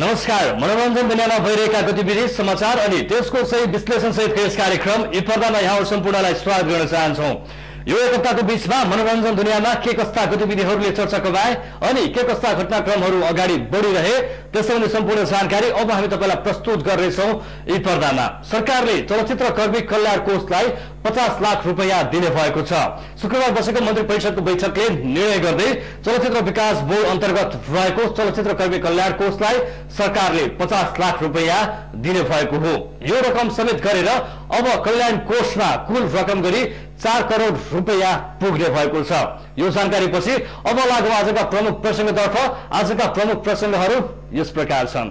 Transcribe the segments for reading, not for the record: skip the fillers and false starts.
नमस्कार। मनोरञ्जन दुनियाँमा भइरहेका गतिविधि समाचार अनि त्यसको सही विश्लेषण सहितको यस कार्यक्रम यी पर्दामा यहाँ सम्पूर्णलाई स्वागत गर्न चाहन्छौँ। यो एक हप्ताको बीचमा मनोरञ्जन दुनियाँमा के कस्ता गतिविधिहरूले चर्चा कमाए अनि के कस्ता घटनाक्रमहरू अगाडि बढिरहे त्यसैले सम्पूर्ण जानकारी अब हामी तपाईलाई प्रस्तुत गर्दैछौँ। यी पर्दामा सरकारले चलचित्र कर्मी कल्याण कोषलाई 50 लाख रुपैयाँ दिने भएको छ। शुक्रबार बसेको मन्त्री परिषदको बैठकले निर्णय गर्दै चलचित्र विकास बोर्ड अन्तर्गत रहेको चलचित्र कर्मी कल्याण कोषलाई सरकारले 50 लाख रुपैयाँ दिने भएको हो। यो रकम समेत गरेर अब कल्याण कोषमा कुल रकम गरी 4 करोड रुपैयाँ पुग्ने भएको छ। यो जानकारीपछि अब लागौं आजका प्रमुख प्रसंगतर्फ। आजका प्रमुख प्रसंगहरू यस प्रकार छन्।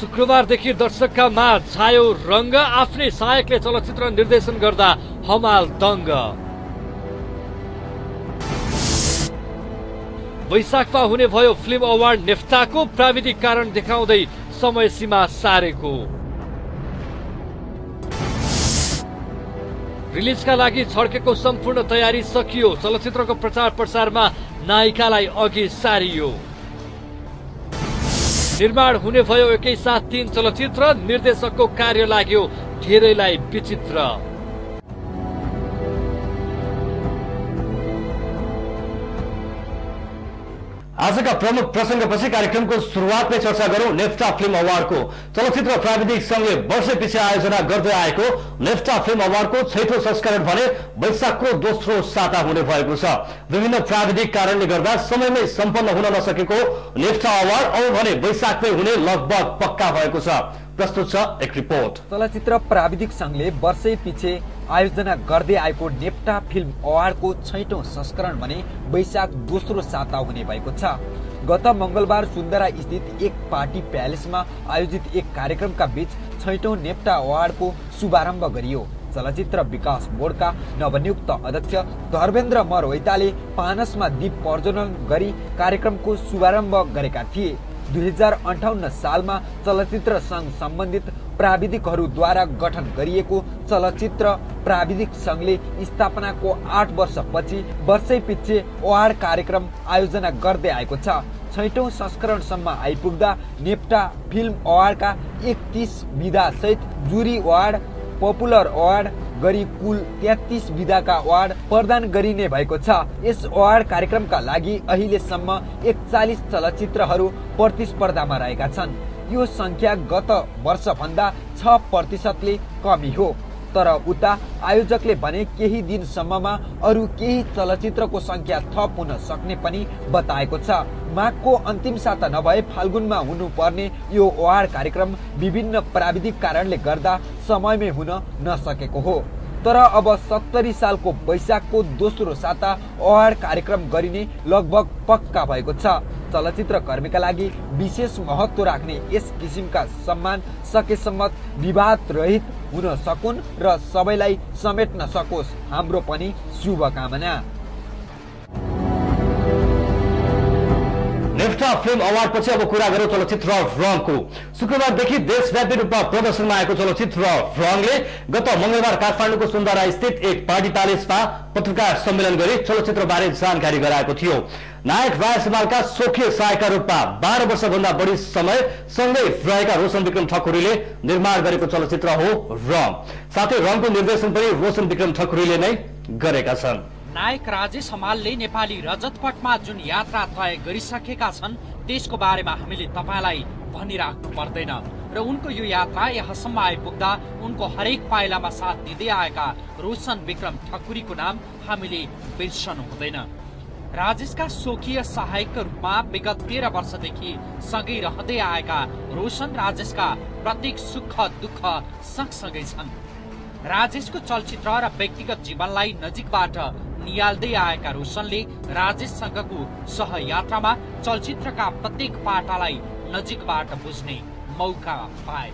शुक्रबारदेखि दर्शकका माझ छायो रंग। आफ्नै सहायकले चलचित्र निर्देशन गर्दा हमाल दंग। वैशाखमा हुने भयो फिल्म अवार्ड नेफ्टाको। प्राविधिक कारण देखाउँदै समय सीमा सारेको। रिलिजका लागि छड्केको सम्पूर्ण तयारी सकियो। चलचित्रको प्रचार प्रसारमा नायिकालाई अघि सारियो। निर्माण हुने भयो एकै साथ 3 चलचित्र। निर्देशकको कार्य लाग्यो धेरैलाई विचित्र। आजका प्रमुख प्रसंगपछि कार्यक्रमको सुरुवातमै चर्चा गरौं नेफ्टा फिल्म अवार्डको। चलचित्र प्राविधिक संघले वर्षैपछि आयोजना गर्दै आएको नेफ्टा फिल्म अवार्डको 6औं संस्करण भने वैशाखको दोस्रो साता हुने भएको छ। विभिन्न प्राविधिक कारणले गर्दा समयमै सम्पन्न हुन नसकेको नेफ्टा अवार्ड अब भने वैशाखमै हुने लगभग पक्का भएको छ। प्रस्तुत छ एक रिपोर्ट। चलचित्र प्राविधिक संघले वर्षै पछि आयोजना गर्दै आएको नेफ्टा फिल्म अवार्डको 6औं संस्करण भने वैशाख दोस्रो साता हुने भएको छ। गत मंगलबार सुन्दरा स्थित एक पार्टी प्यालेसमा आयोजित एक कार्यक्रमका बीच 6औं नेफ्टा अवार्डको शुभारम्भ गरियो। चलचित्र विकास बोर्डका नवनियुक्त अध्यक्ष धर्मेन्द्र मरवैताले पानसमा दीप प्रज्वलन गरी कार्यक्रमको शुभारम्भ गरेका थिए। 2058 सालमा चलचित्र संघ सम्बन्धित प्राविधिकहरूद्वारा गठन गरिएको चलचित्र प्राविधिक संघले स्थापनाको 8 वर्षपछि वर्षैपछि अवार्ड कार्यक्रम आयोजना गर्दै आएको छ। 6औं संस्करणसम्म आइपुग्दा नेफ्टा फिल्म अवार्डका 31 विधा सहित जुरी अवार्ड, पपुलर अवार्ड गरी कुल 33 विधाका अवार्ड प्रदान गरिने भएको छ। यस अवार्ड कार्यक्रमका लागि अहिलेसम्म 41 चलचित्रहरू प्रतिस्पर्धामा रहेका छन्। यो संख्या गत वर्षभन्दा 6% कमी हो। तर उता आयोजकले भने केही दिनसम्ममा अरू केही चलचित्रको संख्या थप हुन सक्ने पनि बताएको छ। माघको अन्तिम साता नभए फाल्गुनमा हुनुपर्ने यो अवार्ड कार्यक्रम विभिन्न प्राविधिक कारणले गर्दा समयमै हुन नसकेको हो। तर अब 70 सालको वैशाखको दोस्रो साता अवार्ड कार्यक्रम गरिने लगभग पक्का भएको छ। चलचित्र कर्मीका लागि विशेष महत्व राख्ने यस किसिमका सम्मान सकेसम्म विवाद रहित हुन सकुन् र सबैलाई समेट्न सकोस्, हाम्रो पनि शुभकामना। नेफ्टा फिल्म अवार्ड पछि अब कुरा गरौं चलचित्र रङको। शुक्रबारदेखि देशव्यापी रूपमा प्रदर्शनमा आएको चलचित्र रङले गत मंगलबार काठमाडौँको सुन्दरा स्थित एक पार्टी प्यालेसमा पत्रकार सम्मेलन गरी चलचित्र बारे जानकारी गराएको थियो। नायक राय समालका सोखिय सहायकका रूपमा 12 वर्षभन्दा बढी समय सँगै रहेका रोशन विक्रम ठकुरीले निर्माण गरेको चलचित्र हो रङ। साथै रङको निर्देशन पनि रोशन विक्रम ठकुरीले नै गरेका छन्। नायक राजेश हमालले नेपाली रजतपटमा जुन यात्रा तय गरिसकेका छन् त्यसको बारेमा हामीले तपाईलाई भनिराख्नु पर्दैन र उनको यो यात्रा यहाँसम्म आइपुग्दा उनको हरेक पाइलामा साथ दिँदै आएका रोशन विक्रम ठकुरीको नाम हामीले बिर्सनु हुँदैन। राजेशका स्वकीय सहायकका रूपमा विगत 13 वर्षदेखि सँगै रहँदै आएका रोशन राजेशका प्रत्येक सुख दुःख सँगसँगै छन्। राजेशको चलचित्र र व्यक्तिगत जीवनलाई नजिकबाट नियाल्दै आएका रोशनले राजेशसँगको सहयात्रामा चलचित्रका प्रत्येक पाटालाई नजिकबाट बुझ्ने मौका पाए।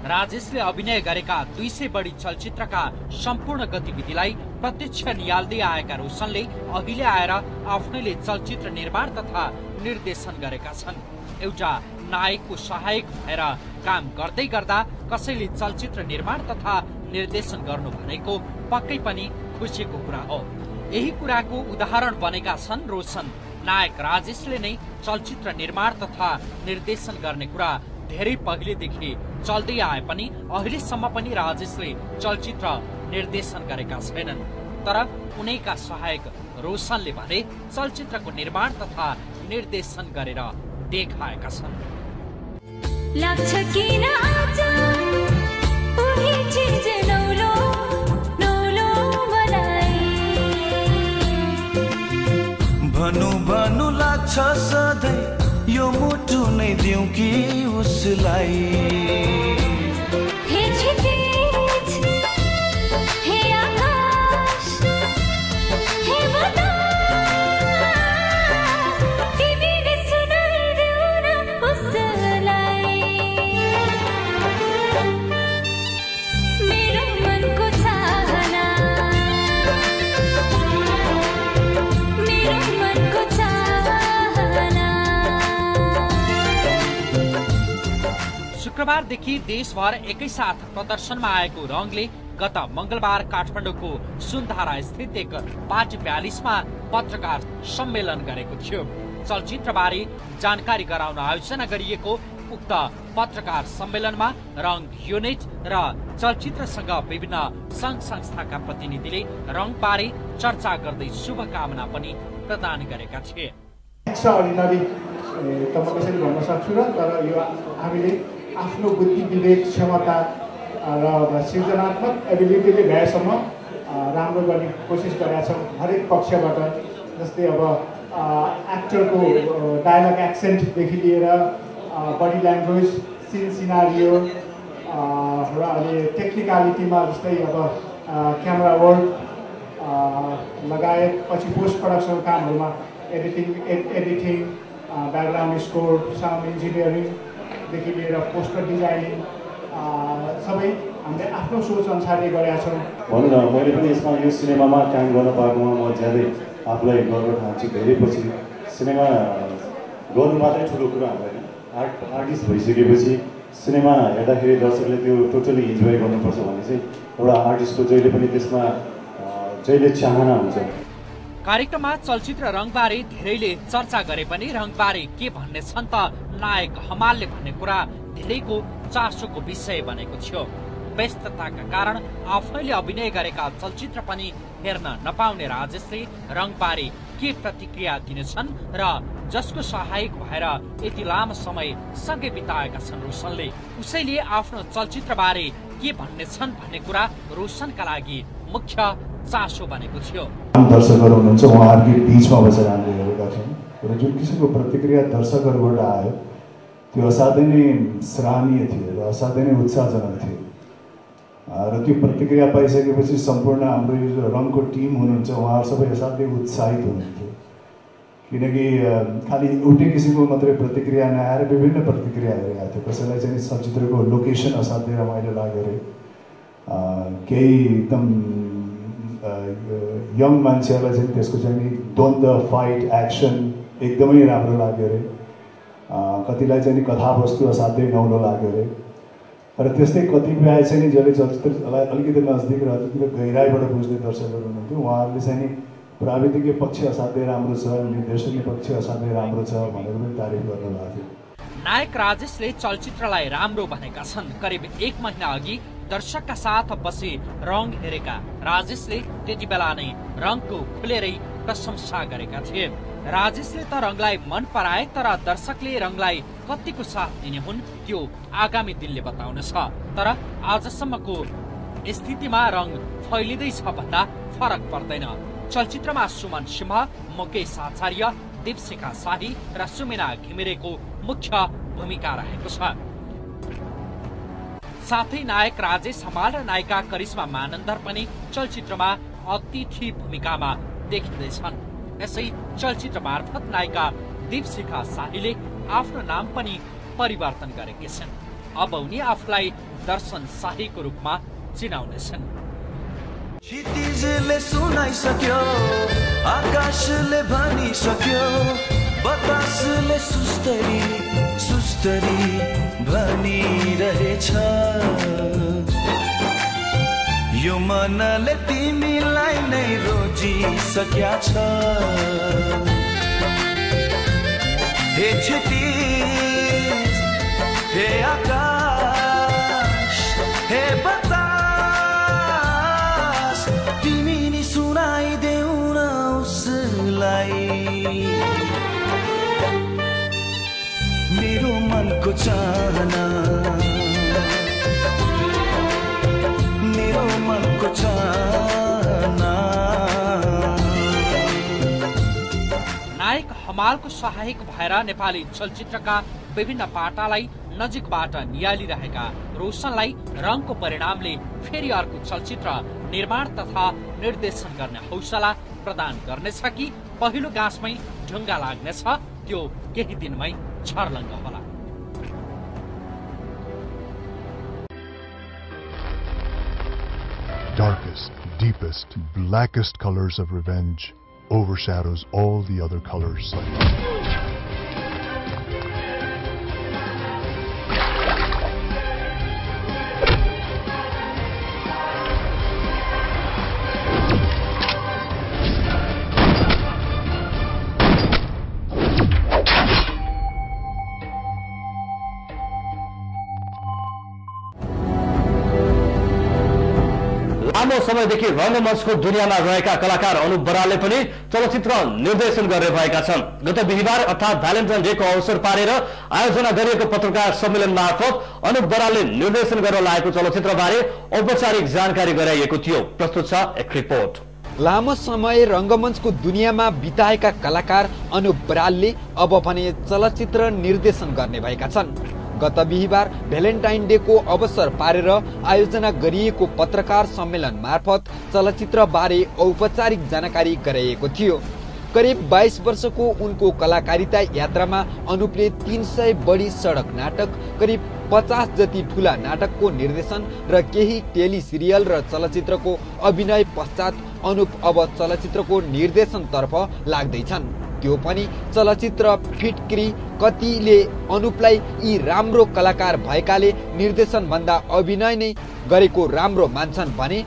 राजेशले अभिनय गरेका 200 बढी चलचित्रका सम्पूर्ण गतिविधिलाई प्रत्यक्ष नियाल्दै आएका रोशनले अहिले आएर आफ्नैले चलचित्र निर्माण तथा निर्देशन गरेका छन्। एउटा नायकको सहायक भएर काम गर्दै गर्दा कसैले चलचित्र निर्माण तथा निर्देशन गर्नु भनेको पक्कै पनि खुसीको कुरा हो। यही कुराको उदाहरण बनेका छन् रोशन। नायक राजेशले नै चलचित्र निर्माण तथा निर्देशन गर्ने कुरा धेरै पहिलेदेखि चल्दै आए पनि अहिलेसम्म पनि राजेशले चलचित्र निर्देशन गरेका छैनन्। तर उनैका सहायक रोशनले भने चलचित्रको निर्माण तथा निर्देशन गरेर देखाएका छन्। भन्नु लाग्छ सधैँ यो मुटु नै दिउँ कि उसलाई। शुक्रबारदेखि देशभर एकैसाथ प्रदर्शनमा आएको रङले गत मंगलबार काठमाडौँको सुनधारा स्थित एक पार्टी प्यालेसमा पत्रकार सम्मेलन गरेको थियो। चलचित्रबारे जानकारी गराउन आयोजना गरिएको उक्त पत्रकार सम्मेलनमा रङ युनिट र चलचित्रसँग विभिन्न संघ संस्थाका प्रतिनिधिले रङबारे चर्चा गर्दै शुभकामना पनि प्रदान गरेका थिए। आफ्नो बुद्धि विवेक क्षमता र सृजनात्मक एबिलिटीले भएसम्म राम्रो गर्ने कोसिस गरेका छौँ हरेक पक्षबाट। जस्तै अब एक्टरको डायलग एक्सेन्टदेखि लिएर बडी ल्याङ्ग्वेज, सिन सिनारियो र अहिले टेक्निकलिटीमा जस्तै अब क्यामेरा वर्क लगायत पछि पोस्ट प्रोडक्सन कामहरूमा editing, background score, sound engineering देखि लिएर पोस्टर डिजाइनिङ सबै हामीले आफ्नो सोच अनुसारले गरेका छौँ। भनौँ न, मैले पनि यसमा यो सिनेमामा काम गर्न पाएकोमा म ज्यादै आफूलाई गर्व ठान्छु। धेरै पछि सिनेमा गर्नु मात्रै ठुलो कुरा हुँदैन, आर्टिस्ट भइसकेपछि सिनेमा हेर्दाखेरि दर्शकले त्यो टोटली इन्जोय गर्नुपर्छ भन्ने चाहिँ एउटा आर्टिस्टको जहिले पनि त्यसमा जहिले चाहना हुन्छ। कार्यक्रममा चलचित्र रङबारे धेरैले चर्चा गरे पनि रङबारे के भन्ने छन् त नायक हमालले भन्ने कुरा धेरैको चासोको विषय बनेको थियो। व्यस्तताका कारण आफैले अभिनय गरेका चलचित्र पनि हेर्न नपाउने राजेशले रङबारे के प्रतिक्रिया दिनेछन् र जसको सहायक भएर यति लामो समय सँगै बिताएका छन् रोशनले, उसैले आफ्नो चलचित्रबारे के भन्ने छन् भन्ने कुरा रोशनका लागि मुख्य चासो बनेको थियो। दर्शकहरू हुनुहुन्छ, उहाँहरूकै बिचमा बसेर हामीले हेरेका छौँ र जुन किसिमको प्रतिक्रिया दर्शकहरूबाट आयो त्यो असाध्यै नै सराहनीय थियो र असाध्यै नै उत्साहजनक थियो। र त्यो प्रतिक्रिया पाइसकेपछि सम्पूर्ण हाम्रो यो जो रङको टिम हुनुहुन्छ उहाँहरू सबै असाध्यै उत्साहित हुनुहुन्थ्यो। किनकि खालि एउटै किसिमको मात्रै प्रतिक्रिया नआएर विभिन्न प्रतिक्रिया हेरेका थियो। कसैलाई चाहिँ चलचित्रको लोकेसन असाध्यै रमाइलो लाग्यो अरे, केही एकदम यङ मान्छेहरूलाई चाहिँ त्यसको चाहिँ द्वन्द, फाइट, एक्सन एकदमै राम्रो लाग्यो अरे, कतिलाई चाहिँ कथावस्तु असाध्यै नौलो लाग्यो अरे। र त्यस्तै कतिपय चाहिँ जसले चलचित्रलाई अलिकति नजदिक र अलिकति गहिराइबाट बुझ्ने दर्शकहरू हुनुहुन्थ्यो, उहाँहरूले चाहिँ प्राविधिकीय पक्ष असाध्यै राम्रो छ, निर्देशनीय पक्ष असाध्यै राम्रो छ भनेर पनि तारिफ गर्नुभएको थियो। नायक राजेशले चलचित्रलाई राम्रो भनेका छन्। करिब 1 महिना अघि दर्शकका साथ बसी रङ हेरेका राजेशले त्यति बेला नै रङको खुलेरै प्रशंसा गरेका थिए। राजेशले त रङलाई मन पराए, तर दर्शकले रङलाई कतिको साथ दिने हुन् त्यो आगामी दिनले बताउनेछ। तर आजसम्मको स्थितिमा रङ फैलिँदैछ भन्दा फरक पर्दैन। चलचित्रमा सुमन सिंह, मुकेश आचार्य, दीपशिखा शाही र सुमिना घिमिरेको मुख्य भूमिका रहेको छ। साथै नायक राजेश हमाल र नायिका करिश्मा मानन्दर पनि चलचित्रमा अतिथि भूमिकामा देखिँदैछन्। यसै चलचित्र मार्फत नायिका दीपशिखा शाहीले आफ्नो नाम पनि परिवर्तन गरेकी छिन्। अब उनी आफूलाई दर्शन शाहीको रूपमा चिनाउनेछन्। क्षितिजले सुनाइसक्यो, आकाशले भनिसक्यो, बतासले सुस्तरी सुस्तरी भनिरहेछ, यो मनले तिमीलाई नै रोजिसक्या छ। हे क्षितिज हे आकाश हे बतास तिमी नि सुनाइदेऊ न उसलाई मेरो मनको चाहना मेरो मनको चाहना। नायक हमालको सहायक भएर नेपाली चलचित्रका विभिन्न पाटालाई नजिकबाट नियालिरहेका रोशनलाई रङको परिणामले फेरि अर्को चलचित्र निर्माण तथा निर्देशन गर्ने हौसला प्रदान गर्नेछ कि पहिलो गाँसमै ढुङ्गा लाग्नेछ त्यो केही दिनमै छर्लङ्ग होला। Darkest, deepest, blackest colors of revenge overshadows all the other colors. लामो समयदेखि रंगमञ्चको दुनियाँमा रहेका कलाकार अनुप बरालले पनि चलचित्र निर्देशन गर्ने भएका छन्। गत बिहिबार अर्थात् भ्यालेन्टाइन डेको अवसर पारेर आयोजना गरिएको पत्रकार सम्मेलन मार्फत अनुप बरालले निर्देशन गर्न लागेको चलचित्रबारे औपचारिक जानकारी गराइएको थियो। प्रस्तुत छ एक रिपोर्ट। लामो समय रंगमञ्चको दुनियाँमा बिताएका कलाकार अनुप बरालले अब भने चलचित्र निर्देशन गर्ने भएका छन्। गत बिहिबार भ्यालेन्टाइन डेको अवसर पारेर आयोजना गरिएको पत्रकार सम्मेलन मार्फत चलचित्र बारे औपचारिक जानकारी गराइएको थियो। करिब 22 वर्षको उनको कलाकारिता यात्रामा अनुपले 300 बढी सडक नाटक, करिब 50 जति ठूला नाटकको निर्देशन र केही टेली सिरियल र चलचित्रको अभिनय पश्चात अनुप अब चलचित्रको निर्देशन तर्फ लाग्दैछन्। त्यो पनि चलचित्र फिटक्री। कतिले अनुपलाई यी राम्रो कलाकार भएकाले निर्देशन भन्दा अभिनय नै गरेको राम्रो मान्छन् भने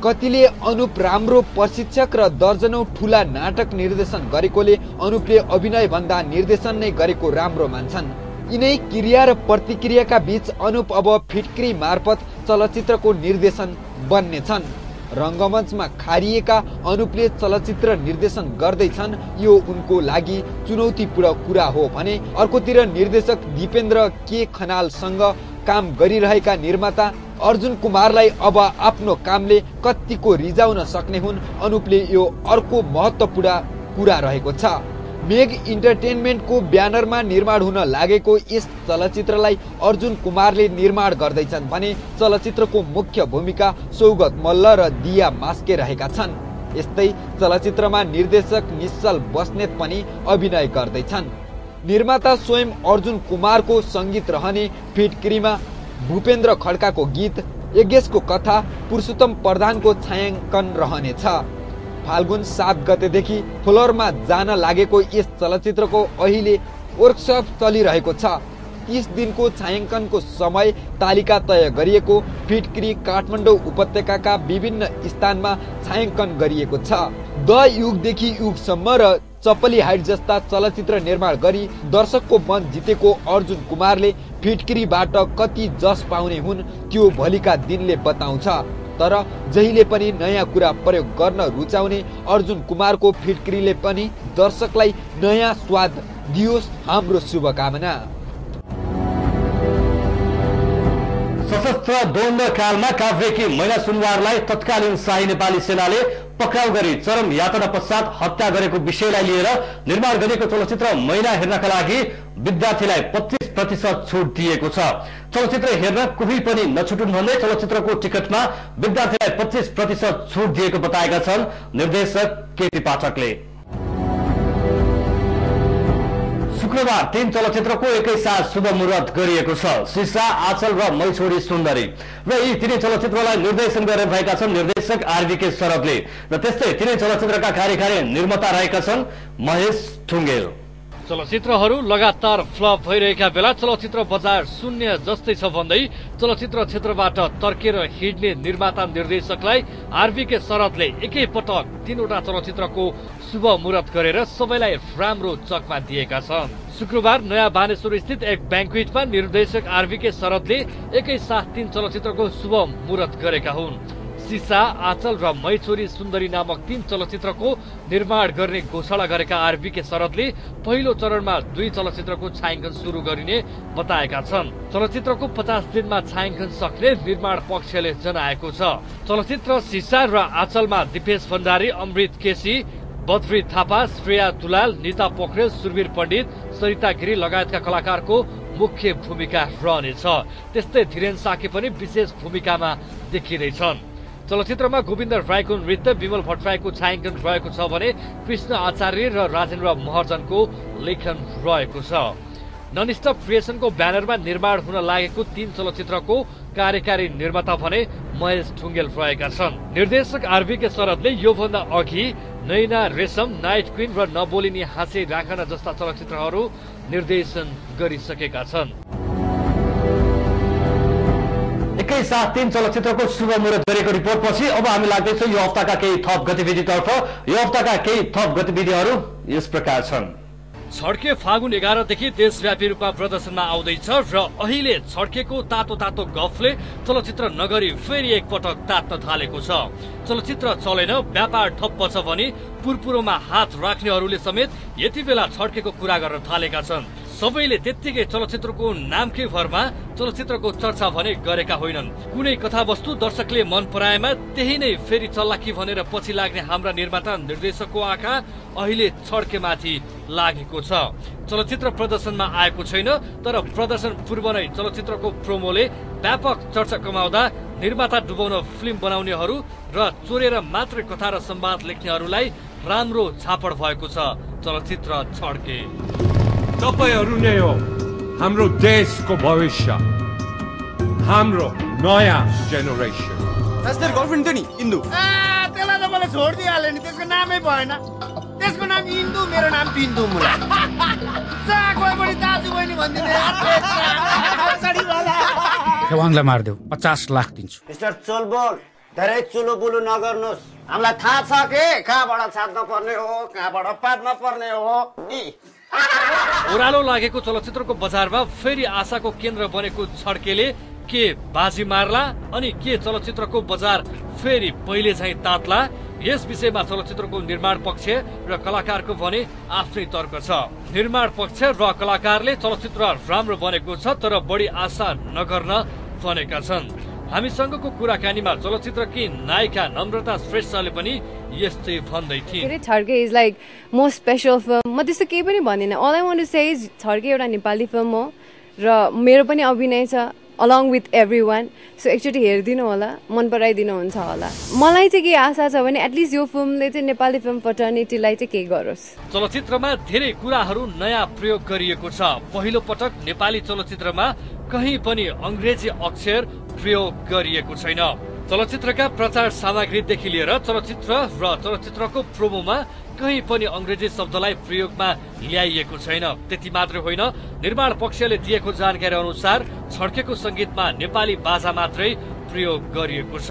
कतिले अनुप राम्रो प्रशिक्षक र दर्जनौं ठूला नाटक निर्देशन गरेकोले अनुपले अभिनय भन्दा निर्देशन नै गरेको राम्रो मान्छन्। यिनै क्रिया र प्रतिक्रियाका बीच अनुप अब फिटक्री मार्फत चलचित्रको निर्देशन बन्नेछन्। रंगमञ्चमा खारिएका अनुपले चलचित्र निर्देशन गर्दैछन्, यो उनको लागि चुनौतीपूर्ण कुरा हो भने अर्कोतिर निर्देशक दीपेन्द्र के खनालसँग काम गरिरहेका निर्माता अर्जुन कुमारलाई अब आफ्नो कामले कतिको रिजाउन सक्ने हुन्, अनुपले यो अर्को महत्त्वपूर्ण कुरा रहेको छ। मेग इन्टरटेनमेन्टको ब्यानरमा निर्माण हुन लागेको यस चलचित्रलाई अर्जुन कुमारले निर्माण गर्दैछन् भने चलचित्रको मुख्य भूमिका सौगत मल्ल र दिया मास्के रहेका छन्। यस्तै चलचित्रमा निर्देशक निश्चल बस्नेत पनि अभिनय गर्दैछन्। निर्माता स्वयं अर्जुन कुमारको संगीत रहने फिटक्रीमा भूपेन्द्र खड्काको गीत, यज्ञेशको कथा, पुरुषोत्तम प्रधानको छायाङ्कन रहनेछ। फाल्गुन 7 गतेदेखि फ्लोरमा जान लागेको यस चलचित्रको अहिले वर्कसप चलिरहेको छ। 30 दिनको छायाङ्कनको समय तालिका तय गरिएको फिटक्री काठमाडौँ उपत्यकाका विभिन्न स्थानमा छायाङ्कन गरिएको छ। द युगदेखि युगसम्म र चपली हाइट जस्ता चलचित्र निर्माण गरी दर्शकको मन जितेको अर्जुन कुमारले फिटक्रीबाट कति जस पाउने हुन् त्यो भोलिका दिनले बताउँछ। तर जहिले पनि नयाँ कुरा प्रयोग गर्न रुचाउने अर्जुन कुमारको फिटक्रीले पनि दर्शकलाई नयाँ स्वाद दियोस्, हाम्रो शुभकामना। सशस्त्र द्वन्द्व कालमा काभ्रेकी महिला सुनवारलाई तत्कालीन शाही नेपाली सेनाले पक्राउ गरी चरम यातना पश्चात हत्या गरेको विषयलाई लिएर निर्माण गरिएको चलचित्र मैना हेर्नका लागि विद्यार्थीलाई 25% छुट दिएको छ। चलचित्र हेर्न कोही पनि नछुटुन् भन्दै चलचित्रको टिकटमा विद्यार्थीलाई 25% छुट दिएको बताएका छन् निर्देशक केपी पाठकले। शुक्रबार 3 चलचित्रको एकैसाथ शुभ मुहूर्त गरिएको छ। शीशा, आचल र मै छोरी सुन्दरी र यी तीनै चलचित्रलाई निर्देशन गर्ने भएका छन् निर्देशक आरबीके शरदले र त्यस्तै तीनै चलचित्रका कार्यकारी निर्माता रहेका छन् महेश ठुङ्गेल। चलचित्रहरू लगातार फ्लप भइरहेका बेला चलचित्र बजार शून्य जस्तै छ भन्दै चलचित्र क्षेत्रबाट तर्केर हिँड्ने निर्माता निर्देशकलाई आरबीके शरदले एकैपटक 3वटा चलचित्रको शुभ मुहूर्त गरेर सबैलाई राम्रो चकमा दिएका छन्। शुक्रबार नयाँ बानेश्वर स्थित एक ब्याङ्क्वेटमा निर्देशक आरबीके शरदले एकैसाथ 3 चलचित्रको शुभ मुहूर्त गरेका हुन्। सिसा, आचल र मै छोरी सुन्दरी नामक 3 चलचित्रको निर्माण गर्ने घोषणा गरेका आरबीके शरदले पहिलो चरणमा 2 चलचित्रको छायाङ्कन सुरु गरिने बताएका छन्। चलचित्रको 50 दिनमा छायाङ्कन सक्ने निर्माण पक्षले जनाएको छ। चलचित्र सिसा र आचलमा दिपेश भण्डारी, अमृत केसी, बद्री थापा, श्रेया दुलाल, निता पोखरेल, सुरवीर पण्डित, सरिता गिरी लगायतका कलाकारको मुख्य भूमिका रहनेछ। त्यस्तै धीरेन साके पनि विशेष भूमिकामा देखिँदैछन्। चलचित्रमा गोविन्द राईको नृत्य, विमल भट्टराईको छायाङ्कन रहेको छ भने कृष्ण आचार्य र राजेन्द्र महर्जनको लेखन रहेको छ। ननस्टप क्रिएसनको ब्यानरमा निर्माण हुन लागेको 3 चलचित्रको कार्यकारी निर्माता भने महेश ढुङ्गेल रहेका छन्। निर्देशक आरबीके शरदले योभन्दा अघि नैना रेशम, नाइट क्वीन र नबोलिनी हाँसे राखना जस्ता चलचित्रहरू निर्देशन गरिसकेका छन्। एकैसाथ 3 चलचित्रको शुभ मुहूर्त गरेको रिपोर्टपछि अब हामी लाग्दैछौँ यो हप्ताका केही थप गतिविधितर्फ। यो हप्ताका केही थप गतिविधिहरू यस प्रकार छन्। छड्के फागुन 11 देखि देशव्यापी रूपमा प्रदर्शनमा आउँदैछ र अहिले छड्केको तातो तातो गफले चलचित्र नगरी फेरि एकपटक तात्न थालेको छ। चलचित्र चलेन, व्यापार ठप्प छ भने पुरपुरोमा हात राख्नेहरूले समेत यति बेला छड्केको कुरा गर्न थालेका छन्। सबैले त्यत्तिकै चलचित्रको नामकै भरमा चलचित्रको चर्चा भने गरेका होइनन्। कुनै कथावस्तु दर्शकले मन पराएमा त्यही नै फेरि चल्ला कि भनेर पछि लाग्ने हाम्रा निर्माता निर्देशकको आँखा अहिले छड्केमाथि लागेको छ। चलचित्र प्रदर्शनमा आएको छैन, तर प्रदर्शन पूर्व नै चलचित्रको प्रोमोले व्यापक चर्चा कमाउँदा निर्माता डुबाउन फिल्म बनाउनेहरू र चोरेर मात्रै कथा र संवाद लेख्नेहरूलाई राम्रो छापड भएको छ। चलचित्र छड्के। तपाईहरु नै हो हाम्रो देशको भविष्य, हाम्रो नयाँ जेनेरेसन। तेरो गर्लफ्रेन्ड थियो नि इन्दु? त्यसलाई त मलाई छोडिदिइहाल्यो नि, त्यसको नामै भएन। त्यसको नाम इन्दु, मेरो नाम बिन्दु मुला। कोही पनि दाजु बहिनी भन्दिने। खेवाङलाई मारिदेऊ, 50 लाख दिन्छु। मिस्टर चोलबोल, धेरै चुलो बुलु नगर्नुहोस्। हामीलाई थाहा छ के कहाँबाट छाड्न पर्ने हो, कहाँबाट पार्न पर्ने हो। ओह्रालो लागेको चलचित्रको बजारमा फेरि आशाको केन्द्र बनेको छड्केले के बाजी मार्ला अनि के चलचित्रको बजार फेरि पहिले झैं तात्ला? यस विषयमा चलचित्रको निर्माण पक्ष र कलाकारको भने आफ्नै तर्क छ। निर्माण पक्ष र कलाकारले चलचित्र राम्रो बनेको छ, तर बढी आशा नगर्न भनेका छन्। हामीसँगको कुराकानीमा चलचित्रकी नायिका नम्रता श्रेष्ठले पनि यस्तै भन्दै थिए। Chhadke is like most special film. म त्यस्तो केही पनि भन्दिनँ। All I want to say is Chhadke एउटा नेपाली फिल्म हो र मेरो पनि अभिनय छ along with every one. So एकचोटि हेरिदिनु होला, मन पराइदिनु हुन्छ होला। मलाई चाहिँ के आशा छ भने एटलिस्ट यो फिल्मले चाहिँ नेपाली फिल्म फर्टर्निटीलाई चाहिँ केही गरोस्। चलचित्रमा धेरै कुराहरू नयाँ प्रयोग गरिएको छ। पहिलो पटक नेपाली चलचित्रमा कहीँ पनि अंग्रेजी अक्षर प्रयोग गरिएको छैन। चलचित्रका प्रचार सामग्रीदेखि लिएर चलचित्र र चलचित्रको प्रोमोमा कहीँ पनि अंग्रेजी शब्दलाई प्रयोगमा ल्याइएको छैन। त्यति मात्र होइन, निर्माण पक्षले दिएको जानकारी अनुसार छड्केको संगीतमा नेपाली बाजा मात्रै प्रयोग गरिएको छ।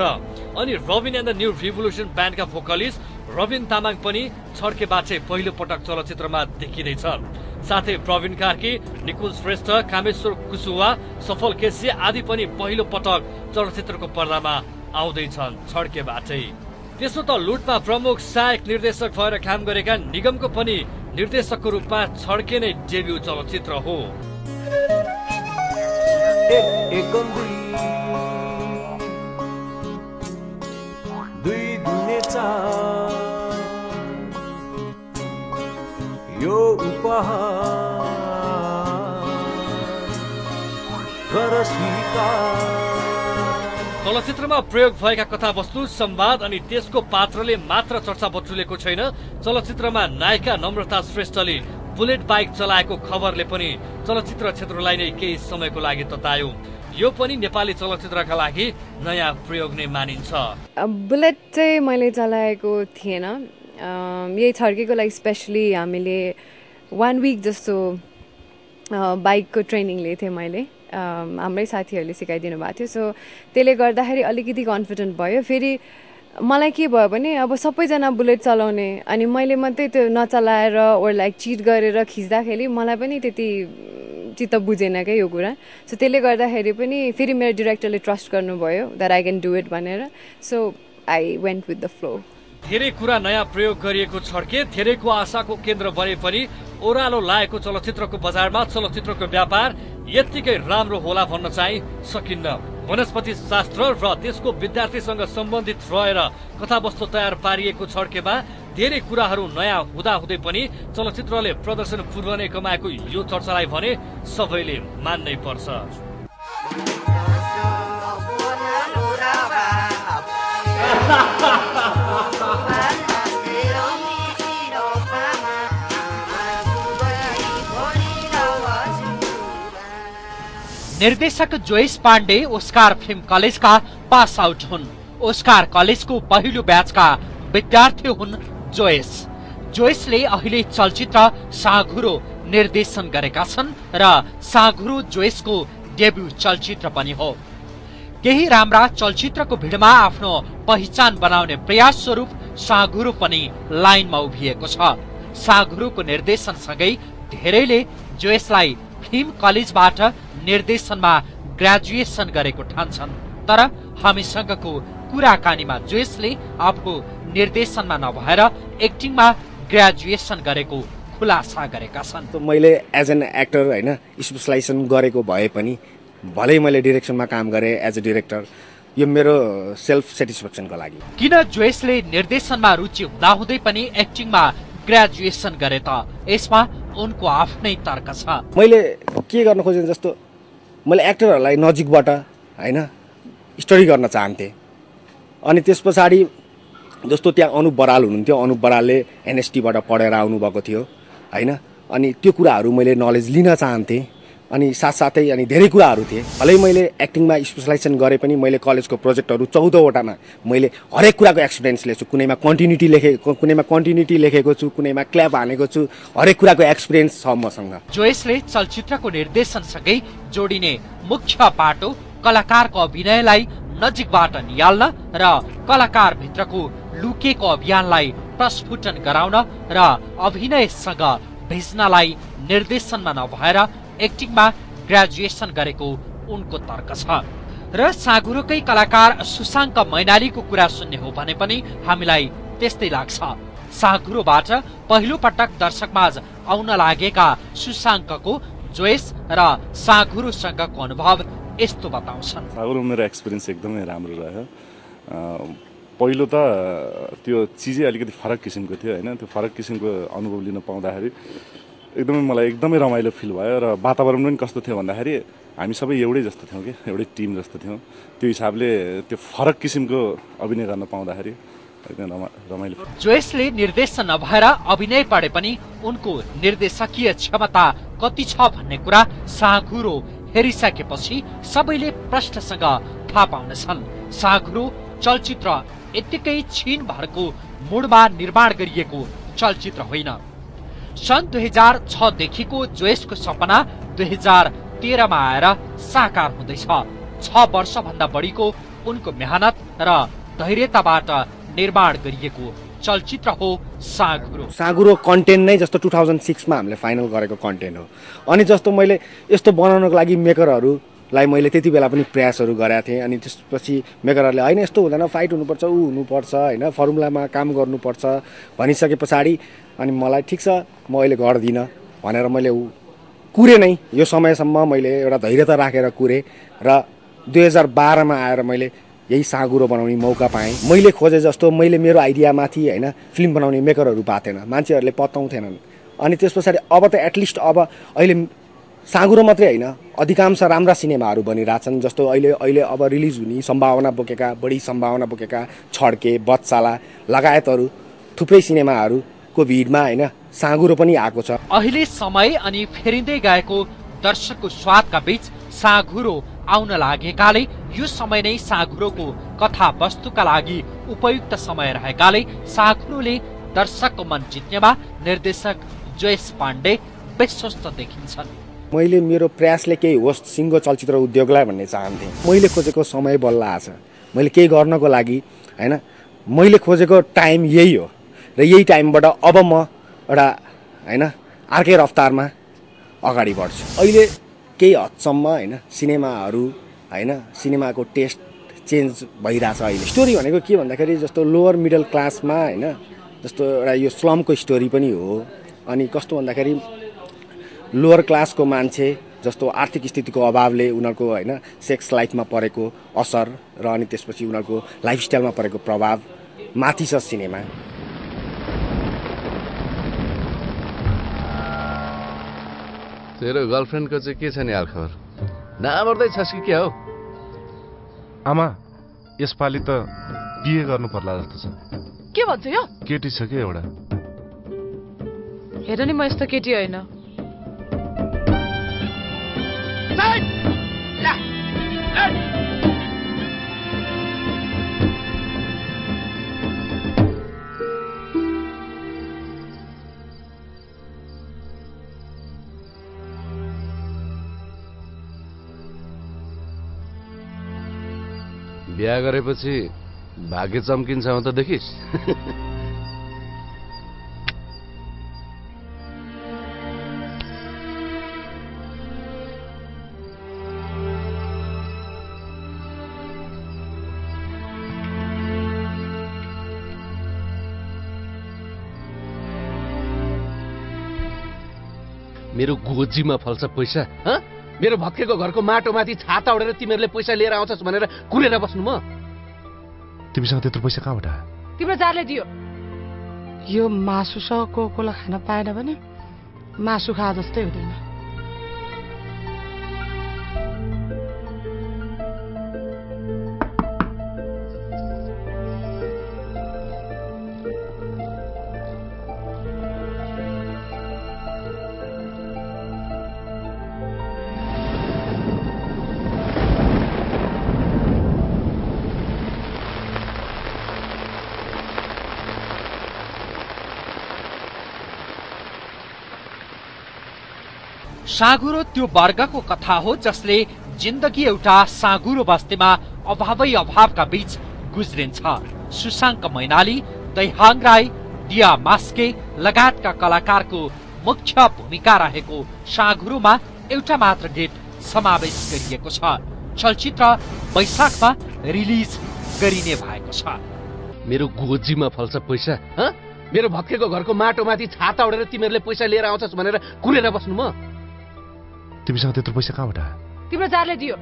अनि Robin and the new revolution ब्यान्डका भोकलिस्ट रबिन तामाङ पनि छड्केबाटै पहिलो पटक चलचित्रमा देखिँदैछन्। साथै प्रवीण कार्की, निकुल श्रेष्ठ, कामेश्वर कुशुवा, सफल केसी आदि पनि पहिलो पटक चलचित्रको पर्दामा आउँदैछन् छड्केबाटै। त्यसो त लुटमा प्रमुख सहायक निर्देशक भएर काम गरेका निगमको पनि निर्देशकको रूपमा छड्के नै डेब्यू चलचित्र हो। यो चलचित्रमा प्रयोग भएका कथावस्तु, संवाद अनि त्यसको पात्रले मात्र चर्चा बटुलेको छैन। चलचित्रमा नायिका नम्रता श्रेष्ठले बुलेट बाइक चलाएको खबरले पनि चलचित्र क्षेत्रलाई नै केही समयको लागि ततायो। यो पनि नेपाली चलचित्रका लागि नयाँ प्रयोग नै मानिन्छ। बुलेट चाहिँ मैले चलाएको थिएन। यही छड्केको लागि स्पेशली हामीले 1 week जस्तो बाइकको ट्रेनिङ लिएको थिएँ मैले, हाम्रै साथीहरूले सिकाइदिनु भएको थियो। सो त्यसले गर्दाखेरि अलिकति कन्फिडेन्ट भयो। फेरि मलाई के भयो भने अब सबैजना बुलेट चलाउने अनि मैले मात्रै त्यो नचलाएर ओर लाइक चिट गरेर खिच्दाखेरि मलाई पनि त्यति चित्त बुझेन क्या यो कुरा। सो त्यसले गर्दाखेरि पनि फेरि मेरो डिरेक्टरले ट्रस्ट गर्नुभयो that I can do it भनेर। So I went with the flow. धेरै कुरा नयाँ प्रयोग गरिएको छड्के धेरैको आशाको केन्द्र बने पनि ओह्रालो लागेको चलचित्रको बजारमा चलचित्रको व्यापार यत्तिकै राम्रो होला भन्न चाहिँ सकिन्न। वनस्पति शास्त्र र त्यसको विद्यार्थीसँग सम्बन्धित रहेर कथावस्तु तयार पारिएको छड्केमा धेरै कुराहरू नयाँ हुँदाहुँदै पनि चलचित्रले प्रदर्शन पूर्व नै कमाएको यो चर्चालाई भने सबैले मान्नै पर्छ। निर्देशक जोइस पाण्डे ओस्कार फिल्म कलेजका पास आउट हुन्। ओस्कार कलेजको पहिलो ब्याचका विद्यार्थी हुन् जोइस। जोइसले अहिले चलचित्र साँघुरो निर्देशन गरेका छन् र साँघुरो जोइसको डेब्यू चलचित्र पनि हो। केही राम्रा चलचित्रको भिडमा आफ्नो पहिचान बनाउने प्रयास स्वरूप साँघुरो पनि लाइनमा उभिएको छ। साँघुरोको निर्देशनसँगै धेरैले जोइसलाई फिल्म कलेजबाट निर्देशनमा ग्रेजुएसन गरेको ठान्छन्। तर हामीसँगको कुराकानीमा जोइसले आफू निर्देशनमा नभएर एक्टिङमा ग्रेजुएसन गरेको खुलासा गरेका छन्। मैले एज एन एक्टर हैन स्पेशलाइजेसन गरेको भए पनि भलै मैले डिरेक्सनमा काम गरे एज अ डिरेक्टर, यो मेरो सेल्फ सेटिस्फ्याक्सनको लागि। किन जोइसले निर्देशनमा रुचि हुँदाहुँदै पनि एक्टिङमा ग्रेजुएसन गरे त? यसमा उनको आफ्नै तर्क छ। मैले के गर्न खोजेँ जस्तो मैले एक्टरहरूलाई नजिकबाट हैन स्टडी गर्न चाहन्थेँ। अनि त्यस पछाडि जस्तो त्यहाँ अनुप बराल हुनुहुन्थ्यो, अनुप बरालले एनएसटीबाट पढेर आउनुभएको थियो हैन। अनि त्यो कुराहरू मैले नलेज लिन चाहन्थेँ। अनि साथसाथै अनि धेरै कुराहरू थिए। भलै मैले एक्टिङमा स्पेशलाइजेसन गरे पनि मैले कलेजको प्रोजेक्टहरू 14 वटामा मैले हरेक कुराको एक्सपिरियन्स लिएको छु। कुनैमा कन्टिन्युटी लेखेको छु, कुनैमा क्ल्याप हानेको छु, हरेक कुराको एक्सपिरियन्स छ मसँग। जोइसले चलचित्रको निर्देशनसँगै जोडिने मुख्य पाटो कलाकारको अभिनयलाई नजिकबाट निहाल्न र कलाकार भित्रको लुकेको अभियानलाई प्रस्फुटन गराउन र अभिनयसँग भिज्नलाई निर्देशनमा नभएर एक्टिङमा ग्रेजुएसन गरेको उनको तर्क छ। र साँघुरोकै कलाकार सुशाङ्क मैनालीको कुरा सुन्ने हो भने पनि हामीलाई त्यस्तै लाग्छ। साँघुरोबाट पहिलो पटक दर्शकमाझ आउन लागेका सुशाङ्कको जोइस र साँघुरोसँगको अनुभव यस्तो बताउँछन्। साँघुरो मेरो एक्सपिरियन्स एकदमै राम्रो रह्यो। पहिलो त त्यो चिजै अलिकति फरक किसिमको थियो हैन। त्यो फरक किसिमको अनुभव लिन पाउँदाखेरि मलाई एकदमै रमाइलो फिल भयो। र वातावरण पनि कस्तो थियो भन्दाखेरि हामी सबै एउटै जस्तो थियौँ कि, एउटै टिम जस्तो थियौँ। त्यो हिसाबले त्यो फरक किसिमको अभिनय गर्न पाउँदाखेरि एकदम रमाइलो। जोइसले निर्देशन नभएर अभिनय पढे पनि उनको निर्देशकीय क्षमता कति छ भन्ने कुरा साँघुरो हेरिसकेपछि सबैले प्रश्नसँग थाहा पाउनेछन्। साँघुरो चलचित्र यत्तिकै छिनभरको मुडमा निर्माण गरिएको चलचित्र होइन। सन् 2006 देखिको जोइसको सपना 2013 मा आएर साकार हुँदैछ। 6 वर्षभन्दा बढीको उनको मेहनत र धैर्यताबाट निर्माण गरिएको चलचित्र हो साँघुरो। साँघुरो कन्टेन्ट नै जस्तो 2006 मा हामीले फाइनल गरेको कन्टेन्ट हो। अनि जस्तो मैले यस्तो बनाउनको लागि मेकरहरूलाई मैले त्यति बेला पनि प्रयासहरू गरेका थिएँ। अनि त्यसपछि मेकरहरूले होइन यस्तो हुँदैन, फाइट हुनुपर्छ, ऊ हुनुपर्छ होइन, फर्मुलामा काम गर्नुपर्छ भनिसके पछाडि अनि मलाई ठिक छ म अहिले गर्दिनँ भनेर मैले कुरेँ नै। यो समयसम्म मैले एउटा धैर्यता राखेर कुरेँ र 2012 मा आएर मैले यही साँघुरो बनाउने मौका पाएँ। मैले खोजे जस्तो मैले मेरो आइडियामाथि होइन फिल्म बनाउने मेकरहरू पाएन, मान्छेहरूले पत्ताउँथेनन्। अनि त्यस पछाडि अब त एटलिस्ट अब अहिले साँघुरो मात्रै होइन अधिकांश राम्रा सिनेमाहरू बनिरहेछन्। जस्तो अहिले अब रिलिज हुने सम्भावना बोकेका, बढी सम्भावना बोकेका छड्के, बच्चाला लगायतहरू थुप्रै सिनेमाहरूको भिडमा होइन साँघुरो पनि आएको छ। अहिले समय अनि फेरिँदै गएको दर्शकको स्वादका बीच साँघुरो आउन लागेकाले यो समय नै साँघुरोको कथा वस्तुका लागि उपयुक्त समय रहेकाले साँघुरोले दर्शकको मन जित्नेमा निर्देशक जयेश पाण्डे विश्वस्त देखिन्छन्। मैले मेरो प्रयासले केही होस् सिङ्गो चलचित्र उद्योगलाई भन्ने चाहन्थेँ। मैले खोजेको समय बल्ल आछ। मैले केही गर्नको लागि हैन मैले खोजेको टाइम यही हो र यही टाइमबाट अब म एउटा हैन अर्कै रफ्तारमा अगाडि बढ्छु। अहिले केही हदसम्म हैन सिनेमाहरू हैन सिनेमाको टेस्ट चेन्ज भइरहेछ। अहिले स्टोरी भनेको के भन्दाखेरि जस्तो लोवर मिडल क्लासमा हैन जस्तो एउटा यो स्लमको स्टोरी पनि हो। अनि कस्तो भन्दाखेरि लोवर क्लासको मान्छे जस्तो आर्थिक स्थितिको अभावले उनीहरूको हैन सेक्स लाइफमा परेको असर र अनि त्यसपछि उनीहरूको लाइफस्टाइलमा परेको प्रभाव माथि छ सिनेमा। तेरो गर्लफ्रेन्डको चाहिँ के छ नि हालखबर? नआमर्दै छस् कि के हो? आमा यसपालि त बिहे गर्नु पर्ला जस्तो छ। के भन्छ यो? केटी छ के एउटा? हेर नि म यस्तो केटी होइन। बिहा गरेपछि भाग्य चम्किन्छ त देखिस्। मेरो गोजीमा फल्छ पैसा? मेरो भत्केको घरको माटोमाथि छाता उडेर तिमीहरूले पैसा लिएर आउँछस् भनेर कुरेर बस्नु म? तिमीसँग त्यत्रो पैसा कहाँबाट आयो? तिम्रो जारले दियो। यो मासुसँग कोकोला खान पाएन भने मासु खा जस्तै हुँदैन। साँघुरो त्यो वर्गको कथा हो जसले जिन्दगी एउटा साँघुरो बस्तीमा अभावै अभावका बीच गुज्रिन्छ। सुशाङ्क मैनाली, दैहाङ राई, दिया मास्के लगायतका कलाकारको मुख्य भूमिका रहेको साँघुरोमा एउटा मात्र गीत समावेश गरिएको छ। चलचित्र वैशाखमा रिलिज गरिने भएको छ। मेरो गोजीमा फल्छ पैसा? मेरो भत्केको घरको माटोमाथि छाता उडेर तिमीहरूले पैसा लिएर आउँछस् भनेर कुरेर बस्नु म? तिमीसँग त्यत्रो पैसा कहाँबाट आयो? तिम्रो जारले दियो।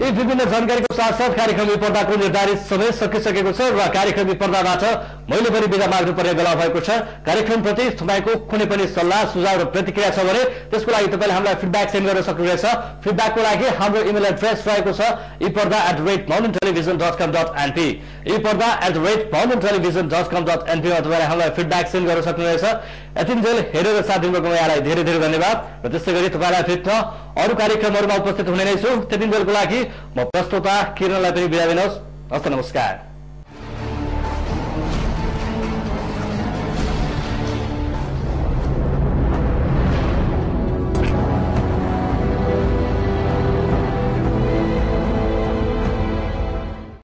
यी विभिन्न जानकारीको साथसाथ कार्यक्रम पर्दाको निर्धारित समय सकिसकेको छ र कार्यक्रम पर्दाबाट मैले पनि बिदा माग्नुपर्ने बेला भएको छ। कार्यक्रमप्रति तपाईँको कुनै पनि सल्लाह सुझाव र प्रतिक्रिया छ भने त्यसको लागि तपाईँले हामीलाई फिडब्याक सेन्ड गर्न सक्नुहुनेछ। फिडब्याकको लागि हाम्रो इमेल एड्रेस रहेको छ eparda@mountaintelevision.com.np eparda@mountaintelevision.com.np मा तपाईँले हामीलाई फिडब्याक सेन्ड गर्न सक्नुहुनेछ। यतिन्जेल हेरेर साथ दिनुभएको यहाँलाई धेरै धेरै धन्यवाद र त्यस्तै गरी तपाईँलाई भेट्न अरू कार्यक्रमहरूमा उपस्थित हुने नै छु। त्यतिन्जेलको लागि म प्रस्तोता किरणलाई पनि बिदा दिनुहोस्। हस्त नमस्कार।